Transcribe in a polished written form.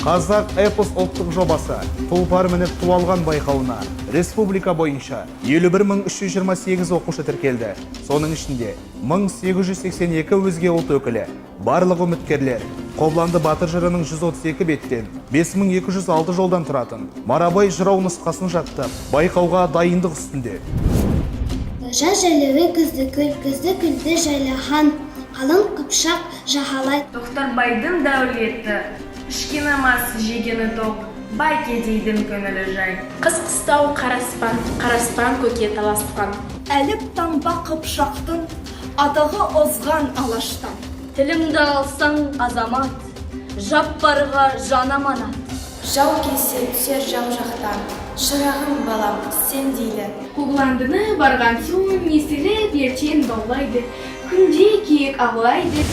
Қазақ эпос ұлттық жобасы тұлпар мініп туалған байқауына республика бойынша 51.328 оқушы тіркелді. Соның ішінде 1882 өзге ұлт өкілі, барлық үміткерлер Қобыланды батыр жырының 132 беттен 5206 жолдан тұратын Марабай жырау нұсқасын жаттап, байқауға дайындық үстінде. Жайлығы күзді күлді жайлахан, қалың қыпшақ жағалай. Тоқтарбайдың дәулеті, ішкенамас жегені тоқ, бай кедейдің көңілі жай. Қыс-қыстау қараспан көке таласқан. Әліп таңба қыпшақтың, атағы озған алаштан. Тілімді алсаң азамат, жаппарға жан аманат. Жау келсе түсер жау жақтан, шырағым балам сен дейді. Қобыландыны барған соң месілі бертен баулайды, күнде киік аулайды.